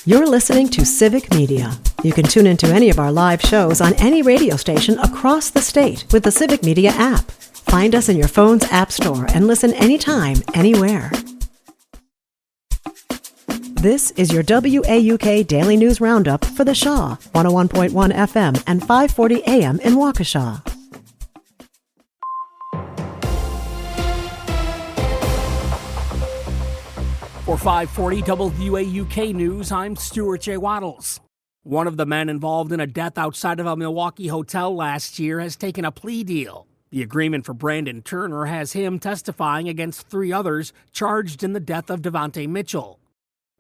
You're listening to Civic Media. You can tune into any of our live shows on any radio station across the state with the Civic Media app. Find us in your phone's app store and listen anytime, anywhere. This is your WAUK Daily News Roundup for the Shaw, 101.1 FM and 540 AM in Waukesha. For 540 WAUK News, I'm Stuart J. Waddles. One of the men involved in a death outside of a Milwaukee hotel last year has taken a plea deal. The agreement for Brandon Turner has him testifying against 3 others charged in the death of Devontae Mitchell.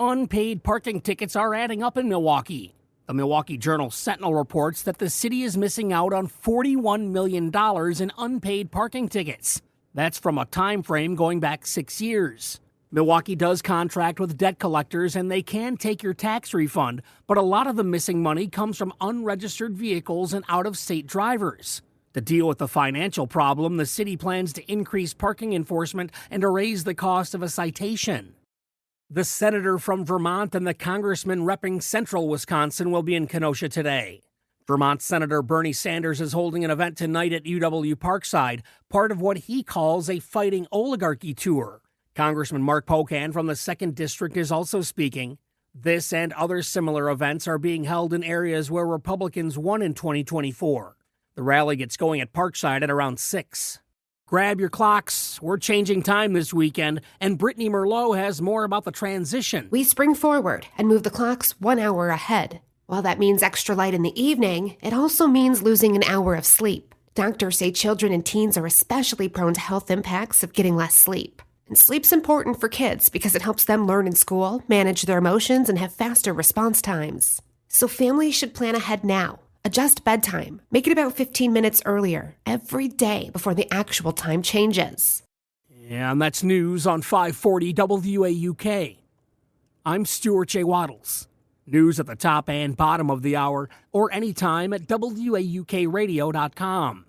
Unpaid parking tickets are adding up in Milwaukee. The Milwaukee Journal-Sentinel reports that the city is missing out on $41 million in unpaid parking tickets. That's from a time frame going back 6 years. Milwaukee does contract with debt collectors and they can take your tax refund, but a lot of the missing money comes from unregistered vehicles and out-of-state drivers. To deal with the financial problem, the city plans to increase parking enforcement and to raise the cost of a citation. The senator from Vermont and the congressman repping central Wisconsin will be in Kenosha today. Vermont Senator Bernie Sanders is holding an event tonight at UW Parkside, part of what he calls a fighting oligarchy tour. Congressman Mark Pocan from the 2nd District is also speaking. This and other similar events are being held in areas where Republicans won in 2024. The rally gets going at Parkside at around 6. Grab your clocks. We're changing time this weekend, and Brittany Merlot has more about the transition. We spring forward and move the clocks 1 hour ahead. While that means extra light in the evening, it also means losing an hour of sleep. Doctors say children and teens are especially prone to health impacts of getting less sleep. And sleep's important for kids because it helps them learn in school, manage their emotions, and have faster response times. So families should plan ahead now. Adjust bedtime. Make it about 15 minutes earlier every day before the actual time changes. And that's news on 540 WAUK. I'm Stuart J. Waddles. News at the top and bottom of the hour or anytime at WAUKradio.com.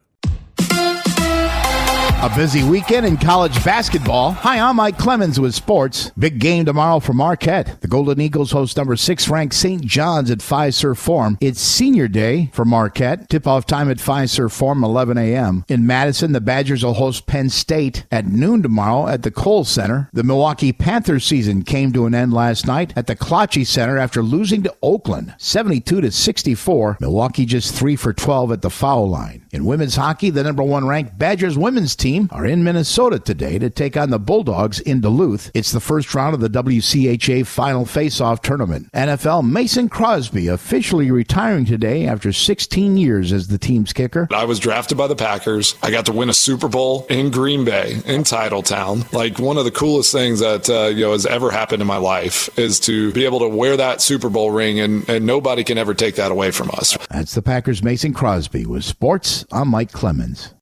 A busy weekend in college basketball. Hi, I'm Mike Clemens with sports. Big game tomorrow for Marquette. The Golden Eagles host number 6-ranked St. John's at Fiserv Forum. It's senior day for Marquette. Tip-off time at Fiserv Forum, 11 a.m. In Madison, the Badgers will host Penn State at noon tomorrow at the Kohl Center. The Milwaukee Panthers season came to an end last night at the Klotchie Center after losing to Oakland, 72-64. Milwaukee just 3 for 12 at the foul line. In women's hockey, the number 1 ranked Badgers women's team are in Minnesota today to take on the Bulldogs in Duluth. It's the first round of the WCHA Final Face-Off Tournament. NFL Mason Crosby officially retiring today after 16 years as the team's kicker. I was drafted by the Packers. I got to win a Super Bowl in Green Bay, in Titletown. Like, one of the coolest things that has ever happened in my life is to be able to wear that Super Bowl ring, and nobody can ever take that away from us. That's the Packers' Mason Crosby. With sports, I'm Mike Clemens.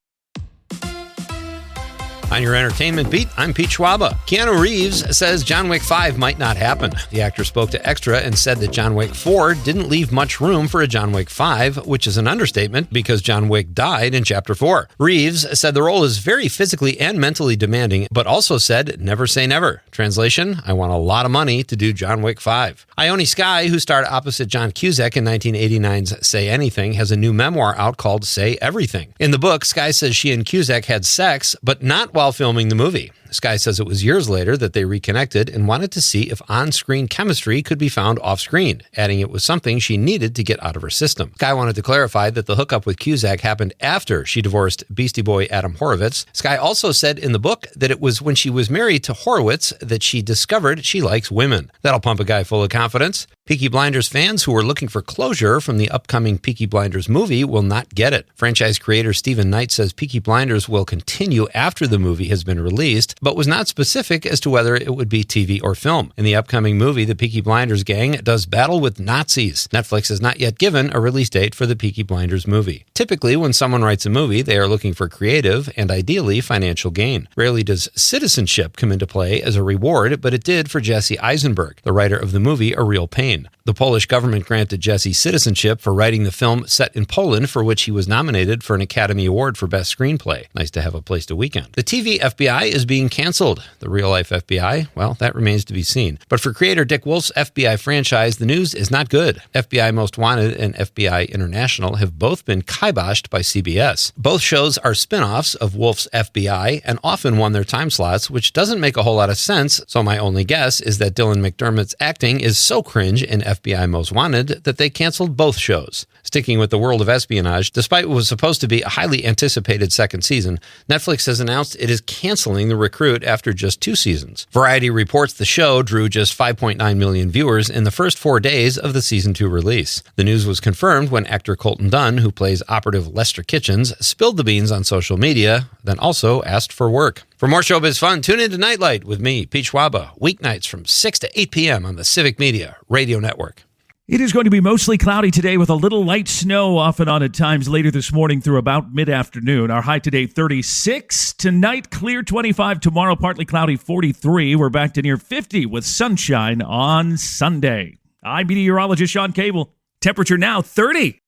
On your entertainment beat, I'm Pete Schwaba. Keanu Reeves says John Wick 5 might not happen. The actor spoke to Extra and said that John Wick 4 didn't leave much room for a John Wick 5, which is an understatement because John Wick died in Chapter 4. Reeves said the role is very physically and mentally demanding, but also said, never say never. Translation, I want a lot of money to do John Wick 5. Ione Skye, who starred opposite John Cusack in 1989's Say Anything, has a new memoir out called Say Everything. In the book, Skye says she and Cusack had sex, but not while filming the movie. Skye says it was years later that they reconnected and wanted to see if on-screen chemistry could be found off-screen, adding it was something she needed to get out of her system. Skye wanted to clarify that the hookup with Cusack happened after she divorced Beastie Boy Adam Horovitz. Skye also said in the book that it was when she was married to Horowitz that she discovered she likes women. That'll pump a guy full of confidence. Peaky Blinders fans who are looking for closure from the upcoming Peaky Blinders movie will not get it. Franchise creator Stephen Knight says Peaky Blinders will continue after the movie has been released, but was not specific as to whether it would be TV or film. In the upcoming movie, the Peaky Blinders gang does battle with Nazis. Netflix has not yet given a release date for the Peaky Blinders movie. Typically, when someone writes a movie, they are looking for creative and ideally financial gain. Rarely does citizenship come into play as a reward, but it did for Jesse Eisenberg, the writer of the movie A Real Pain. The Polish government granted Jesse citizenship for writing the film set in Poland, for which he was nominated for an Academy Award for Best Screenplay. Nice to have a place to weekend. The TV FBI is being being canceled. The real-life FBI, well, that remains to be seen. But for creator Dick Wolf's FBI franchise, the news is not good. FBI Most Wanted and FBI International have both been kiboshed by CBS. Both shows are spin-offs of Wolf's FBI and often won their time slots, which doesn't make a whole lot of sense, so my only guess is that Dylan McDermott's acting is so cringe in FBI Most Wanted that they canceled both shows. Sticking with the world of espionage, despite what was supposed to be a highly anticipated second season, Netflix has announced it is canceling The Recruit after just 2 seasons. Variety reports the show drew just 5.9 million viewers in the first 4 days of the season 2 release. The news was confirmed when actor Colton Dunn, who plays operative Lester Kitchens, spilled the beans on social media, then also asked for work. For more showbiz fun, tune into Nightlight with me, Pete Schwaba, weeknights from 6 to 8 p.m. on the Civic Media Radio Network. It is going to be mostly cloudy today with a little light snow off and on at times later this morning through about mid-afternoon. Our high today, 36. Tonight, clear 25. Tomorrow, partly cloudy, 43. We're back to near 50 with sunshine on Sunday. I'm meteorologist Sean Cable. Temperature now, 30.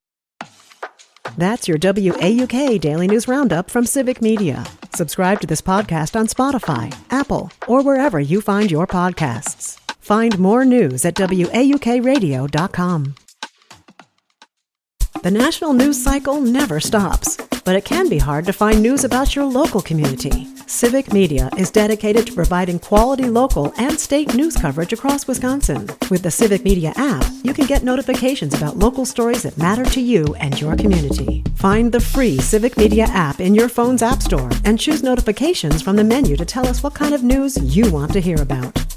That's your WAUK Daily News Roundup from Civic Media. Subscribe to this podcast on Spotify, Apple, or wherever you find your podcasts. Find more news at WAUKradio.com. The national news cycle never stops, but it can be hard to find news about your local community. Civic Media is dedicated to providing quality local and state news coverage across Wisconsin. With the Civic Media app, you can get notifications about local stories that matter to you and your community. Find the free Civic Media app in your phone's app store and choose notifications from the menu to tell us what kind of news you want to hear about.